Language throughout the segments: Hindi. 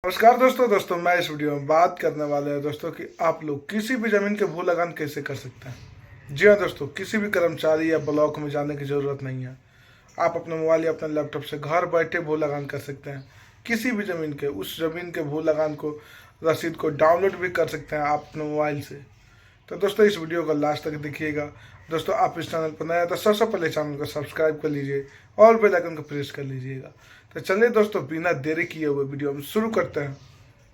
नमस्कार दोस्तों मैं इस वीडियो में बात करने वाले हैं दोस्तों कि आप लोग किसी भी ज़मीन के भू लगान कैसे कर सकते हैं। जी हाँ दोस्तों, किसी भी कर्मचारी या ब्लॉक में जाने की ज़रूरत नहीं है। आप अपने मोबाइल या अपने लैपटॉप से घर बैठे भू लगान कर सकते हैं। किसी भी ज़मीन के उस ज़मीन के भू लगान को रसीद को डाउनलोड भी कर सकते हैं आप अपने मोबाइल से। तो दोस्तों इस वीडियो को लास्ट तक देखिएगा। दोस्तों आप इस चैनल पर नए हैं तो सबसे पहले चैनल को सब्सक्राइब कर लीजिए और बेल आइकन को प्रेस कर लीजिएगा। तो चलिए दोस्तों बिना देरी किए हुए वीडियो में शुरू करते हैं।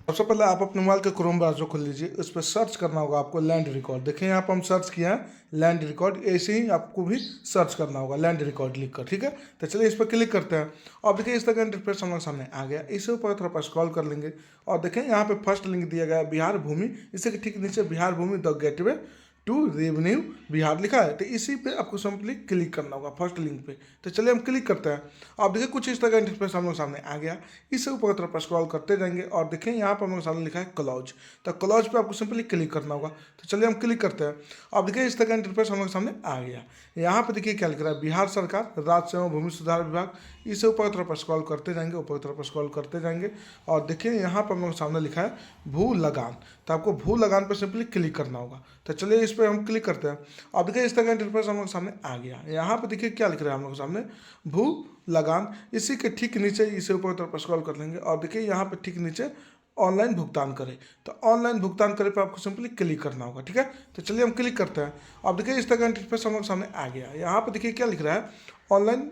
सबसे पहले आप अपने मोबाइल के क्रोम ब्राउज़र खोल लीजिए। उस पर सर्च करना होगा आपको लैंड रिकॉर्ड। देखें यहाँ पर हम सर्च किया है लैंड रिकॉर्ड, ऐसे ही आपको भी सर्च करना होगा लैंड रिकॉर्ड लिख कर। ठीक है, तो चलिए इस पर क्लिक करते हैं और देखिए इस तरह का इंटरफेस हम लोग सामने आ गया। इसे ऊपर थोड़ा सा स्क्रॉल कर लेंगे और देखें यहाँ पे फर्स्ट लिंक दिया गया है बिहार भूमि। इसी के ठीक नीचे Bihar Bhumi the gateway to revenue Bihar लिखा है। तो इसी पे आपको सिंपली क्लिक करना होगा फर्स्ट लिंक पे। तो चलिए हम क्लिक करते हैं। आप देखिए कुछ इस तरह का इंटरफेस हम लोग सामने आ गया। इससे ऊपर की तरफ स्क्रॉल करते जाएंगे और देखें यहाँ पर हम लोग सामने लिखा है क्लॉज। तो क्लॉज पे आपको सिंपली क्लिक करना होगा। तो चलिए हम क्लिक करते हैं। आप देखिए इस तरह का इंटरफेस हम लोग सामने आ गया। यहाँ पे देखिए क्या लिख रहा है, बिहार सरकार राज्य एवं भूमि सुधार विभाग। इसे ऊपर की तरफ स्क्रॉल करते जाएंगे, ऊपर की तरफ स्क्रॉल करते जाएंगे और देखिए यहाँ पर हम लोग सामने लिखा है भू लगान। तो आपको भू लगान पर सिंपली क्लिक करना होगा। तो चलिए इस पर हम क्लिक करते हैं। अब देखिए इस तरह का इंटरफेस हम लोग सामने आ गया। यहाँ पे देखिए क्या लिख रहा है हम लोग सामने भू लगान। इसी के ठीक नीचे इसे ऊपर की तरफ स्क्रॉल कर लेंगे और देखिए यहाँ पे ठीक नीचे ऑनलाइन भुगतान करें। तो ऑनलाइन भुगतान करें पर आपको सिंपली क्लिक करना होगा। ठीक है, तो चलिए हम क्लिक करते हैं। अब देखिए इस तरह का इंटरफेस हम लोग सामने आ गया। यहाँ पे देखिए क्या लिख रहा है ऑनलाइन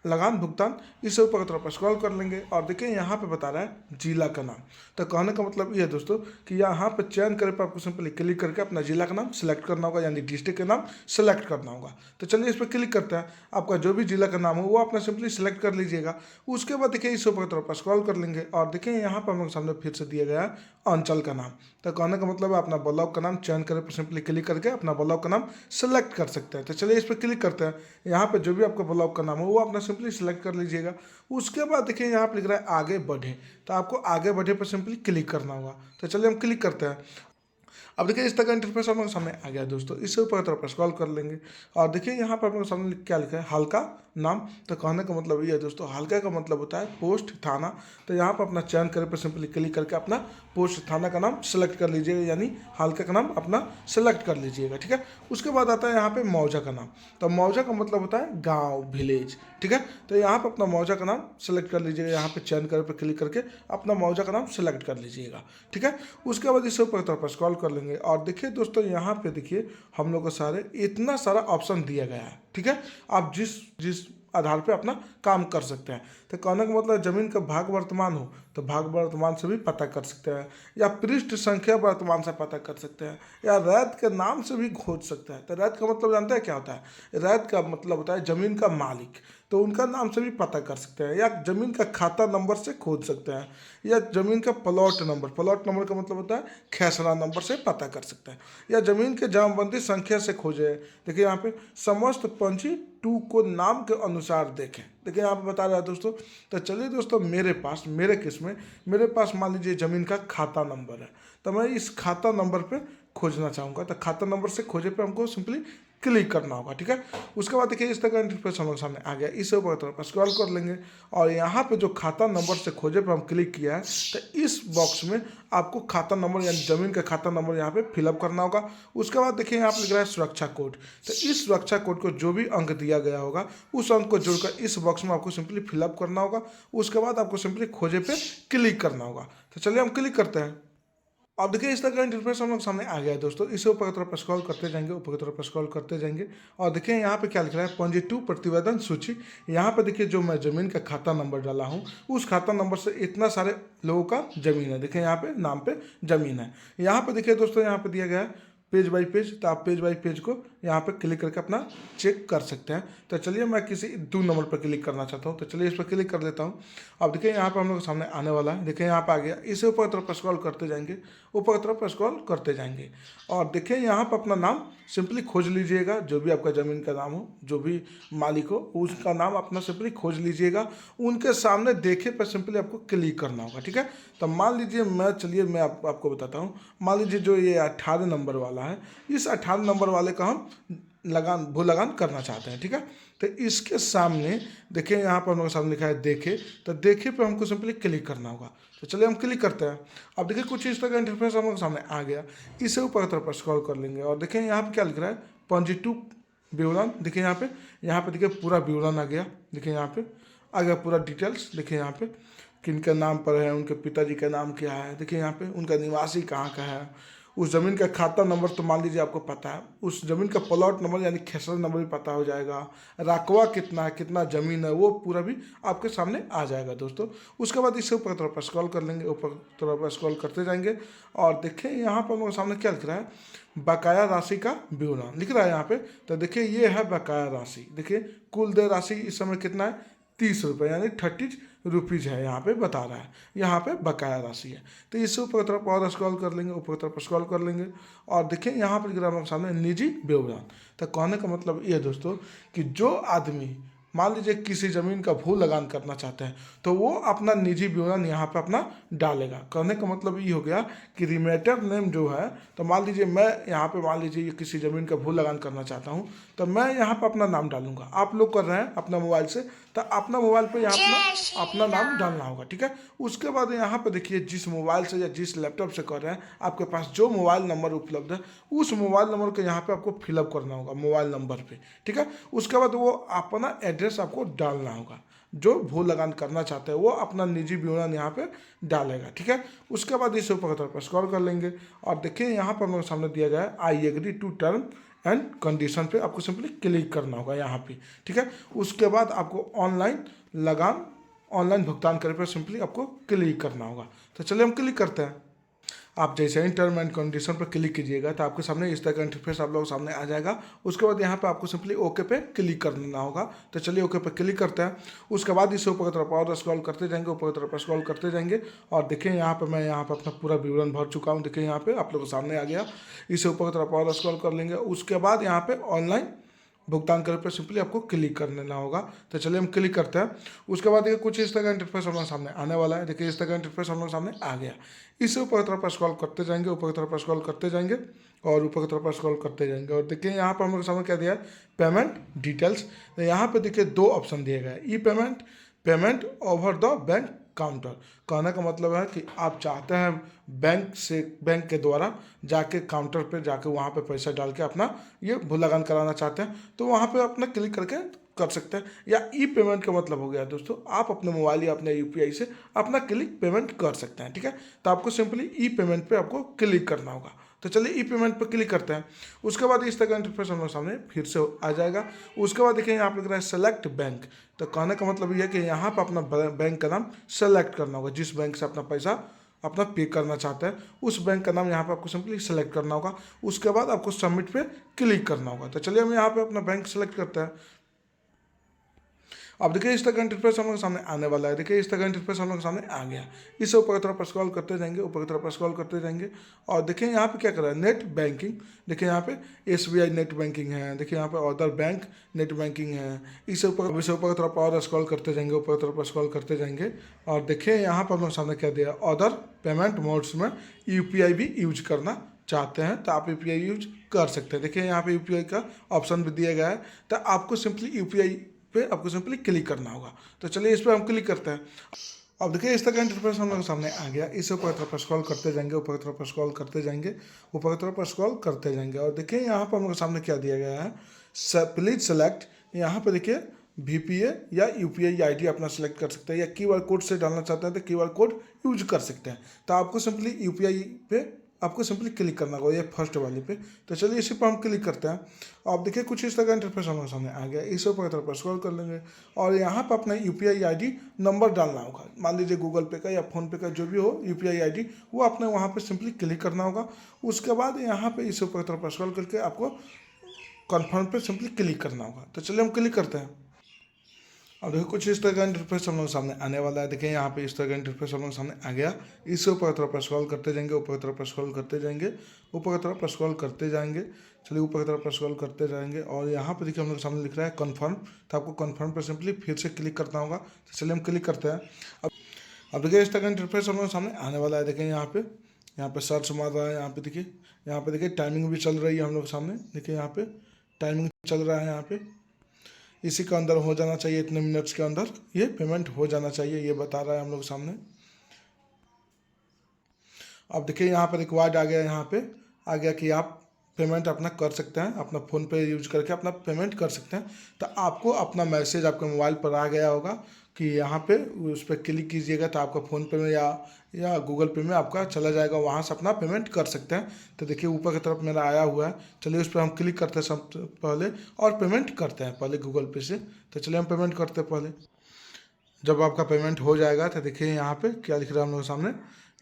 लगान भुगतान। इसे ऊपर की तरफ स्क्रॉल कर लेंगे और देखिए यहाँ पे बता रहा है जिला का नाम। तो कहने का मतलब ये है दोस्तों कि यहाँ पे चयन करे पर आपको सिंपली क्लिक करके अपना जिला का नाम सेलेक्ट करना होगा, यानी डिस्ट्रिक्ट का नाम सेलेक्ट करना होगा। तो चलिए इस पर क्लिक करते हैं। आपका जो भी जिला का नाम हो वो अपना सिंपली सेलेक्ट कर लीजिएगा। उसके बाद देखिए इस ऊपर की तरफ स्क्रॉल कर लेंगे और देखिए यहाँ पर हम लोग सामने फिर से दिया गया है अंचल का नाम। तो कहने का मतलब है अपना ब्लॉक का नाम चयन करे पर सिंपली क्लिक करके अपना ब्लॉक का नाम सेलेक्ट कर सकते हैं। तो चलिए इस पर क्लिक करते हैं। यहाँ पे जो भी आपका ब्लॉक का नाम हो वो अपना सिंपली सेलेक्ट कर लीजिएगा। उसके बाद देखिए यहाँ पर लिख रहा है आगे बढ़े। तो आपको आगे बढ़े पर सिंपली क्लिक करना होगा। तो चलिए हम क्लिक करते हैं। अब देखिए इस तरह का इंटरफेस हम लोग सामने आ गया दोस्तों। इससे ऊपर की तरफ स्क्रॉल कर लेंगे और देखिए यहाँ पर हम लोग सामने क्या लिखा है हल्का नाम। तो कहने का मतलब ये है दोस्तों, हल्का का मतलब होता है पोस्ट थाना। तो यहाँ पर अपना चयन करे पर सिंपली क्लिक करके अपना पोस्ट थाना का नाम सेलेक्ट कर लीजिएगा, यानी हल्का का नाम अपना सेलेक्ट कर लीजिएगा। ठीक है, उसके बाद आता है यहाँ पे मौजा का नाम। तो मौजा का मतलब होता है गाँव विलेज। ठीक है, तो यहाँ पर अपना मौजा का नाम सेलेक्ट कर लीजिएगा। यहाँ पे चयन करे पर क्लिक करके अपना मौजा का नाम सेलेक्ट कर लीजिएगा। ठीक है, उसके बाद इससे ऊपर तरफ स्क्रॉल कर लेंगे और देखिए दोस्तों यहाँ पे देखिए हम लोग को सारे इतना सारा ऑप्शन दिया गया है। ठीक है, आप जिस जिस आधार पे अपना काम कर सकते हैं। तो कहने का मतलब जमीन का भाग वर्तमान हो तो भाग वर्तमान से भी पता कर सकते हैं, या पृष्ठ संख्या वर्तमान से पता कर सकते हैं, या रैत के नाम से भी खोज सकते हैं। तो रैत का मतलब जानते हैं क्या होता है? रैत का मतलब होता है जमीन का मालिक। तो उनका नाम से भी पता कर सकते हैं, या जमीन का खाता नंबर से खोज सकते हैं, या जमीन का प्लॉट नंबर का मतलब होता है खेसरा नंबर से पता कर सकते हैं, या जमीन के जमाबंदी संख्या से खोजे। देखिए यहाँ पे समस्त पंछी टू को नाम के अनुसार देखें। देखिए यहाँ पे बता रहा है दोस्तों। तो चलिए दोस्तों मेरे केस में मेरे पास मान लीजिए ज़मीन का खाता नंबर है। तो मैं इस खाता नंबर पे खोजना चाहूँगा। तो खाता नंबर से खोजे पे हमको सिंपली क्लिक करना होगा। ठीक है, उसके बाद देखिए इस तरह का इंटरफेस हम लोग सामने आ गया। इसे ऊपर तरफ स्क्रॉल कर लेंगे और यहाँ पे जो खाता नंबर से खोजे पे हम क्लिक किया है, तो इस बॉक्स में आपको खाता नंबर यानी जमीन का खाता नंबर यहाँ पे फिलअप करना होगा। उसके बाद देखिए यहाँ पे लिख रहा है सुरक्षा कोड। तो इस सुरक्षा कोड को जो भी अंक दिया गया होगा उस अंक को जोड़कर इस बॉक्स में आपको सिंपली फिलअप करना होगा। उसके बाद आपको सिंपली खोजे पे क्लिक करना होगा। तो चलिए हम क्लिक करते हैं। अब देखिए इस तरह का इंटरफेस हम लोग सामने आ गया है दोस्तों। इसे ऊपर की तरफ स्क्रॉल करते जाएंगे, ऊपर की तरफ स्क्रॉल करते जाएंगे और देखिए यहाँ पे क्या लिख रहा है पंजी टू प्रतिवेदन सूची। यहाँ पे देखिए जो मैं ज़मीन का खाता नंबर डाला हूँ उस खाता नंबर से इतना सारे लोगों का ज़मीन है। देखिए यहाँ पे नाम पे ज़मीन है। यहाँ पे देखिए दोस्तों यहाँ पे दिया गया है पेज बाय पेज। तो आप पेज बाय पेज को यहाँ पे क्लिक करके अपना चेक कर सकते हैं। तो चलिए मैं किसी 2 नंबर पर क्लिक करना चाहता हूँ। तो चलिए इस पर क्लिक कर लेता हूँ। अब देखिए यहाँ पे हम लोग सामने आने वाला है। देखिए यहाँ पे आ गया। इसे ऊपर की तरफ स्क्रॉल करते जाएंगे, ऊपर की तरफ स्क्रॉल करते जाएंगे और देखिए यहाँ पर अपना नाम सिंपली खोज लीजिएगा। जो भी आपका ज़मीन का नाम हो, जो भी मालिक हो उसका नाम अपना सिंपली खोज लीजिएगा। उनके सामने देखे पर सिंपली आपको क्लिक करना होगा। ठीक है, तो मान लीजिए मैं आपको बताता हूँ। मान लीजिए जो ये 18 नंबर वाला है, इस 18 नंबर वाले का हम लगान भू लगान करना चाहते हैं, ठीक है। तो इसके सामने देखिए यहाँ पर हम लोग सामने लिखा है देखे, तो देखे पे हमको सिंपली क्लिक करना होगा। तो चलिए हम क्लिक करते हैं। अब देखिए कुछ इस तरह का इंटरफेस हम लोग सामने आ गया। इसे ऊपर की तरफ स्क्रॉल कर लेंगे और देखिए यहाँ पे क्या लिख रहा है, पॉजिटिव विवरण। देखिए यहाँ पे देखिए पूरा विवरण आ गया। देखिए यहाँ पे आ गया पूरा डिटेल्स। देखिए यहाँ पे किनके नाम पर है, उनके पिताजी का नाम क्या है, देखिए यहाँ पे उनका निवासी कहाँ का है, उस ज़मीन का खाता नंबर तो मान लीजिए आपको पता है, उस ज़मीन का प्लॉट नंबर यानी खेसरा नंबर भी पता हो जाएगा, रकबा कितना है, कितना ज़मीन है, वो पूरा भी आपके सामने आ जाएगा दोस्तों। उसके बाद इससे ऊपर तरफ स्क्रॉल कर लेंगे, ऊपर तरफ स्क्रॉल करते जाएंगे और देखिए यहाँ पर मेरे सामने क्या लिख रहा है, बकाया राशि का विवरण लिख रहा है यहाँ पे। तो देखिए ये है बकाया राशि। देखिए कुल देय राशि इस समय कितना है, 30 रुपये यानी 30 रुपीज़ है, यहाँ पे बता रहा है, यहाँ पे बकाया राशि है। तो इससे ऊपर की तरफ और स्क्रॉल कर लेंगे, ऊपर की तरफ स्क्रॉल कर लेंगे और देखिए यहाँ पर हमारे सामने निजी विवरण। तो कहने का मतलब ये है दोस्तों कि जो आदमी मान लीजिए किसी ज़मीन का भू लगान करना चाहते हैं तो वो अपना निजी विवरण यहाँ पे अपना डालेगा। कहने का मतलब ये हो गया कि रिमेटर नेम जो है, तो मान लीजिए मैं यहाँ पे मान लीजिए किसी ज़मीन का भू लगान करना चाहता हूँ तो मैं यहाँ पे अपना नाम डालूंगा। आप लोग कर रहे हैं अपना मोबाइल से, तो अपना मोबाइल पे यहाँ अपना नाम डालना होगा, ठीक है। उसके बाद यहाँ पे देखिए जिस मोबाइल से या जिस लैपटॉप से कर रहे हैं, आपके पास जो मोबाइल नंबर उपलब्ध है उस मोबाइल नंबर को यहाँ पे आपको फिलअप करना होगा मोबाइल नंबर पे, ठीक है। उसके बाद वो अपना एड्रेस आपको डालना होगा। जो भू लगान करना चाहते हैं वो अपना निजी विवरण यहाँ पे डालेगा, ठीक है। उसके बाद इसे ऊपर की तरफ स्क्रॉल कर लेंगे और देखिए यहाँ पर मेरे सामने दिया गया है I agree to term and condition पे आपको सिंपली क्लिक करना होगा यहाँ पे, ठीक है। उसके बाद आपको ऑनलाइन भुगतान करने पर सिंपली आपको क्लिक करना होगा। तो चलिए हम क्लिक करते हैं। आप जैसे ही टर्म एंड कंडीशन पर क्लिक कीजिएगा तो आपके सामने इस तरह का इंटरफेस आप लोगों के सामने आ जाएगा। उसके बाद यहाँ पे आपको सिंपली ओके पे क्लिक करना होगा। तो चलिए ओके पे क्लिक करते हैं। उसके बाद इसे ऊपर की तरफ और स्क्रॉल करते जाएंगे, ऊपर की तरफ स्क्रॉल करते जाएंगे और देखिए यहाँ पे मैं यहाँ पे अपना पूरा विवरण भर चुका हूँ। देखिए यहाँ पे आप लोगों के सामने आ गया। इसे ऊपर की तरफ और स्क्रॉल कर लेंगे। उसके बाद यहाँ पे ऑनलाइन भुगतान करने पर सिंपली आपको क्लिक कर लेना होगा। तो चलिए हम क्लिक करते हैं। उसके बाद देखिए कुछ इस तरह का इंटरफेस हम लोग सामने आने वाला है। देखिए इस तरह का इंटरफेस हम लोग सामने आ गया। इससे ऊपर की तरफ स्क्रॉल करते जाएंगे, ऊपर की तरफ स्क्रॉल करते जाएंगे और ऊपर की तरफ स्क्रॉल करते जाएंगे और देखिए यहाँ पर हम लोग सामने क्या दिया है, पेमेंट डिटेल्स। तो यहाँ पे देखिए दो ऑप्शन दिए गए, e payment, payment over the bank counter. कहने का मतलब है कि आप चाहते हैं बैंक के द्वारा जाके काउंटर पे जाके वहाँ पे पैसा डाल के अपना ये भू लगान कराना चाहते हैं तो वहाँ पे अपना क्लिक करके कर सकते हैं। या ई पेमेंट का मतलब हो गया दोस्तों, आप अपने मोबाइल या अपने यूपीआई से अपना क्लिक पेमेंट कर सकते हैं, ठीक है। तो आपको सिंपली ई पेमेंट पे आपको क्लिक करना होगा। तो चलिए ई पेमेंट पर क्लिक करते हैं। उसके बाद इस तरह का इंटरफेस हमारे सामने फिर से आ जाएगा। उसके बाद देखिए यहाँ पे लिख रहा है सेलेक्ट बैंक। तो कहने का मतलब ये है कि यहाँ पर अपना बैंक का नाम सेलेक्ट करना होगा। जिस बैंक से अपना पैसा अपना पे करना चाहते हैं उस बैंक का नाम यहाँ पे आपको सिंपली सेलेक्ट करना होगा। उसके बाद आपको सबमिट पे क्लिक करना होगा। तो चलिए हम यहाँ पे अपना बैंक सेलेक्ट करते हैं। अब देखिए इस तरह का इंटरफेस हम लोग सामने आने वाला है। देखिए इस तरह का इंटरफेस हम लोग सामने आ गया। इसे ऊपर की तरफ स्क्रॉल करते जाएंगे, ऊपर की तरफ स्क्रॉल करते जाएंगे और देखिए यहाँ पे क्या कर रहा है, नेट बैंकिंग। देखिए यहाँ पे एसबीआई नेट बैंकिंग है, देखिए यहाँ पे अदर बैंक नेट बैंकिंग है। इसे ऊपर की तरफ और स्क्रॉल करते जाएंगे, ऊपर की तरफ स्क्रॉल करते जाएंगे और देखिए यहाँ पर हम लोग सामने क्या दिया, अदर पेमेंट मोड्स में यूपीआई भी यूज करना चाहते हैं तो आप यूपीआई यूज कर सकते हैं। देखिए यहाँ पे यूपीआई का ऑप्शन भी दिया गया है। तो आपको सिंपली यूपीआई पे आपको सिंपली क्लिक करना होगा। तो चलिए इस पर हम क्लिक करते हैं। अब देखिए इस तरह का इंटरफेस हम लोग सामने आ गया। इसे ऊपर की तरफ स्क्रॉल करते जाएंगे, ऊपर की तरफ स्क्रॉल करते जाएंगे, ऊपर की तरफ स्क्रॉल करते जाएंगे और देखिए यहाँ पर हम लोग सामने क्या दिया गया है, प्लीज सेलेक्ट। यहाँ पे देखिए VPA या UPI ID अपना सेलेक्ट कर सकते हैं या QR कोड से डालना चाहते हैं तो QR कोड यूज कर सकते हैं। तो आपको सिंपली UPI पे आपको सिंपली क्लिक करना होगा, ये फर्स्ट वाली पे। तो चलिए इसी पर हम क्लिक करते हैं। आप देखिए कुछ इस तरह का इंटरफेस हमारे सामने आ गया। इस ऊपर की तरफ स्क्रॉल कर लेंगे और यहाँ पर अपना UPI ID नंबर डालना होगा। मान लीजिए गूगल पे का या फ़ोनपे का जो भी हो UPI ID, वो आपने वहाँ पे सिंपली क्लिक करना होगा। उसके बाद यहाँ पे इस ऊपर की तरफ स्क्रॉल करके आपको कन्फर्म पे सिंपली क्लिक करना होगा। तो चलिए हम क्लिक करते हैं। अब देखिए कुछ इस तरह का इंटरफेस हम लोग सामने आने वाला है। देखिए यहाँ पे इस तरह का इंटरफेस हम लोग सामने आ गया। इससे ऊपर की तरफ स्क्रॉल करते जाएंगे, ऊपर की तरफ स्क्रॉल करते जाएंगे, ऊपर की तरफ स्क्रॉल करते जाएंगे। चलिए ऊपर की तरफ स्क्रॉल करते जाएंगे और यहाँ पे देखिए हम लोग सामने लिख रहा है कन्फर्म। तो आपको कन्फर्म पर सिंपली फिर से क्लिक करना होगा। तो चलिए हम क्लिक करते हैं। अब देखिए इस तरह का इंटरफेस हम लोग सामने आने वाला है। देखिए यहाँ पे सर्च मार रहा है। यहाँ पे देखिए टाइमिंग भी चल रही है हम लोग सामने। देखिए यहाँ पे टाइमिंग चल रहा है यहाँ पे, इसी के अंदर हो जाना चाहिए, इतने मिनट्स के अंदर ये पेमेंट हो जाना चाहिए, ये बता रहा है हम लोग सामने। अब देखिए यहाँ पर रिक्वायर्ड आ गया, यहाँ पे आ गया कि आप पेमेंट अपना कर सकते हैं, अपना फ़ोन पे यूज करके अपना पेमेंट कर सकते हैं। तो आपको अपना मैसेज आपके मोबाइल पर आ गया होगा कि यहाँ पे उस पर क्लिक कीजिएगा तो आपका फ़ोन पे में या गूगल पे में आपका चला जाएगा, वहाँ से अपना पेमेंट कर सकते हैं। तो देखिए ऊपर की तरफ मेरा आया हुआ है, चलिए उस पर हम क्लिक करते हैं सब पहले और पेमेंट करते हैं पहले गूगल पे से। तो चलिए हम पेमेंट करते हैं पहले। जब आपका पेमेंट हो जाएगा तो देखिए यहाँ पे क्या लिख रहा है हम लोग के सामने,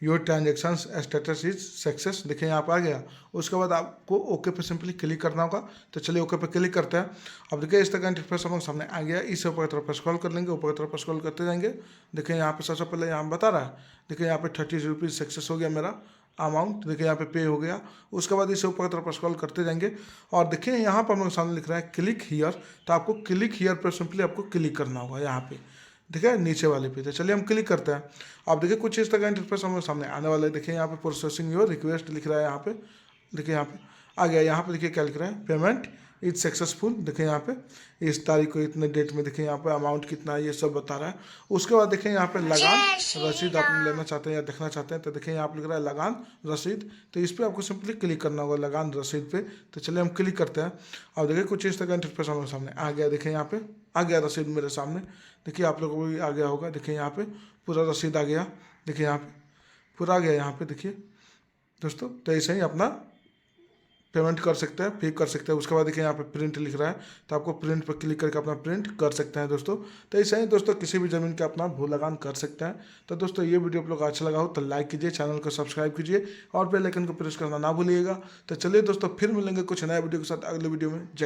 your transaction status is success, देखिए यहाँ पे आ गया। उसके बाद आपको ओके पे सिंपली क्लिक करना होगा। तो चलिए ओके पे क्लिक करते हैं। अब देखिए इस तरह का इंटरफेस हम लोग सामने आ गया। इसे ऊपर की तरफ स्क्रॉल कर लेंगे, ऊपर की तरफ स्क्रॉल करते जाएंगे। देखिए यहाँ पे सबसे पहले यहाँ बता रहा है, देखिए यहाँ पे 30 रुपीज़ सक्सेस हो गया मेरा अमाउंट, देखिए यहाँ पे पे हो गया। उसके बाद इसे ऊपर की तरफ स्क्रॉल करते जाएंगे और देखिए यहाँ पर हम लोग सामने लिख रहा है क्लिक हियर। तो आपको क्लिक हियर पर सिंपली आपको क्लिक करना होगा यहाँ पे, ठीक है, नीचे वाले पे। तो चलिए हम क्लिक करते हैं। आप देखिए कुछ इस तरह का इंटरफेस हमारे सामने आने वाला है। देखिए यहाँ पे प्रोसेसिंग योर रिक्वेस्ट लिख रहा है, यहाँ पे देखिए यहाँ पे आ गया। यहाँ पे देखिए क्या लिख रहा है, पेमेंट इज सक्सेसफुल। देखिए यहाँ पे इस तारीख को इतने डेट में, देखिए यहाँ पे अमाउंट कितना है ये सब बता रहा है। उसके बाद देखिए यहाँ पे लगान रसीद आप लेना चाहते हैं या देखना चाहते हैं, तो देखिए यहाँ पे लिख रहा है लगान रसीद। तो इस पर आपको सिंपली क्लिक करना होगा लगान रसीद पे। तो चलिए हम क्लिक करते हैं। अब देखिए कुछ इस तरह का इंटरफेस हमारे सामने आ गया। देखिए यहाँ पे आ गया रसीद मेरे सामने, देखिए आप लोगों को भी आ गया होगा। देखिए यहाँ पे पूरा रसीद आ गया, देखिए यहाँ पे पूरा आ गया यहाँ पे देखिए दोस्तों। तो ऐसे ही अपना पेमेंट कर सकते हैं, पे कर सकते हैं। उसके बाद देखिए यहाँ पे प्रिंट लिख रहा है, तो आपको प्रिंट पर क्लिक करके अपना प्रिंट कर सकते हैं दोस्तों। तो ऐसे ही दोस्तों किसी भी ज़मीन का अपना भू लगान कर सकते हैं। तो दोस्तों ये वीडियो आप लोग अच्छा लगा हो तो लाइक कीजिए, चैनल को सब्सक्राइब कीजिए और बेल आइकन को प्रेस करना ना भूलिएगा। तो चलिए दोस्तों फिर मिलेंगे कुछ नए वीडियो के साथ अगले वीडियो में। जय